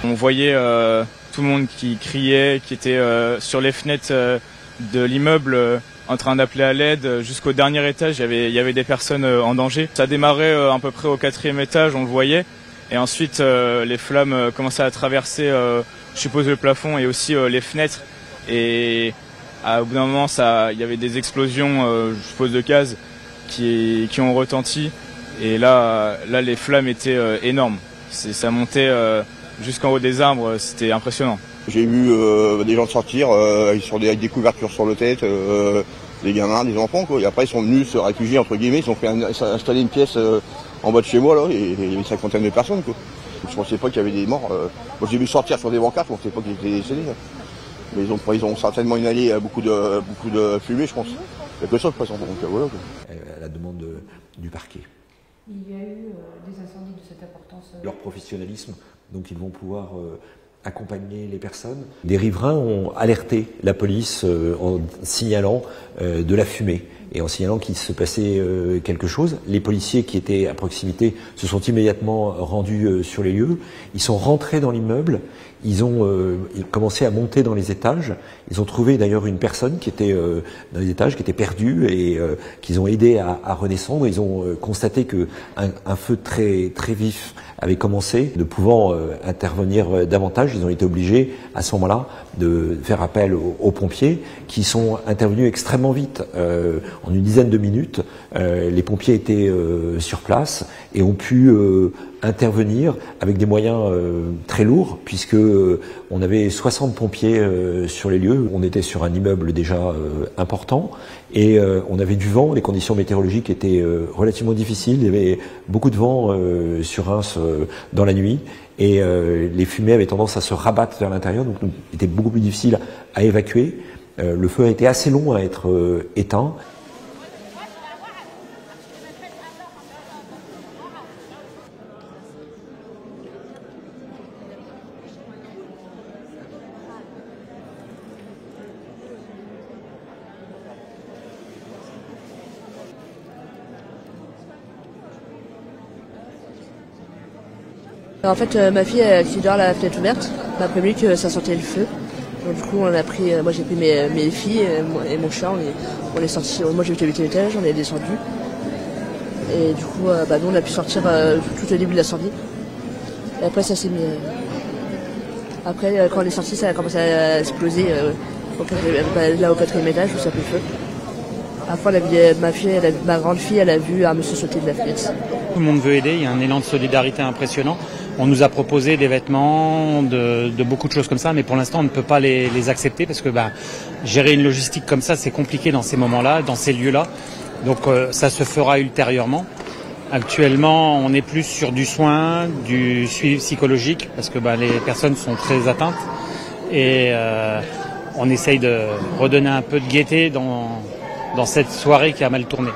On voyait tout le monde qui criait, qui était sur les fenêtres de l'immeuble en train d'appeler à l'aide. Jusqu'au dernier étage, il y avait des personnes en danger. Ça démarrait à peu près au 4e étage, on le voyait. Et ensuite, les flammes commençaient à traverser, je suppose, le plafond et aussi les fenêtres. Et au bout d'un moment, il y avait des explosions, je suppose, de gaz qui ont retenti. Et là, les flammes étaient énormes. Ça montait jusqu'en haut des arbres, c'était impressionnant. J'ai vu des gens sortir avec des couvertures sur la tête, des gamins, des enfants, quoi. Et après, ils sont venus se réfugier, entre guillemets, ils ont fait installer une pièce en bas de chez moi, là, et il y avait une cinquantaine de personnes, quoi. Je pensais pas qu'il y avait des morts. Moi, j'ai vu sortir sur des brancards, je pensais pas qu'ils étaient décédés. Là. Mais ils ont certainement inhalé beaucoup de fumée, je pense. Quelque chose, de toute façon. Donc, voilà, quoi. À la demande du parquet. Il y a eu des incendies de cette importance. Leur professionnalisme, donc ils vont pouvoir accompagner les personnes. Des riverains ont alerté la police en signalant de la fumée et en signalant qu'il se passait quelque chose. Les policiers qui étaient à proximité se sont immédiatement rendus sur les lieux. Ils sont rentrés dans l'immeuble. Ils ont commencé à monter dans les étages. Ils ont trouvé d'ailleurs une personne qui était dans les étages, qui était perdue et qu'ils ont aidé à redescendre. Ils ont constaté que un feu très très vif avait commencé. Ne pouvant intervenir davantage, ils ont été obligés à ce moment-là de faire appel aux pompiers qui sont intervenus extrêmement vite. En une dizaine de minutes, les pompiers étaient sur place et ont pu intervenir avec des moyens très lourds puisque on avait 60 pompiers sur les lieux. On était sur un immeuble déjà important et on avait du vent. Les conditions météorologiques étaient relativement difficiles. Il y avait beaucoup de vent sur Reims dans la nuit et les fumées avaient tendance à se rabattre vers l'intérieur, donc il était beaucoup plus difficile à évacuer. Le feu a été assez long à être éteint. En fait, ma fille, elle était dehors, la fenêtre ouverte, m'a prévenu que ça sentait le feu. Donc, du coup, moi j'ai pris mes filles et mon chat, on est sortis. Moi j'ai habité l'étage, on est descendu. Et du coup, nous on a pu sortir tout au début de l'incendie. Et après ça s'est mis. Après, quand on est sorti, ça a commencé à exploser. Là au 4e étage où ça fait feu. Après, ma grande fille, elle a vu un monsieur sauter de la fenêtre. Tout le monde veut aider, il y a un élan de solidarité impressionnant. On nous a proposé des vêtements, de beaucoup de choses comme ça, mais pour l'instant on ne peut pas les accepter parce que gérer une logistique comme ça, c'est compliqué dans ces moments-là, dans ces lieux-là. Donc ça se fera ultérieurement. Actuellement, on est plus sur du soin, du suivi psychologique, parce que les personnes sont très atteintes. Et on essaye de redonner un peu de gaieté dans cette soirée qui a mal tourné.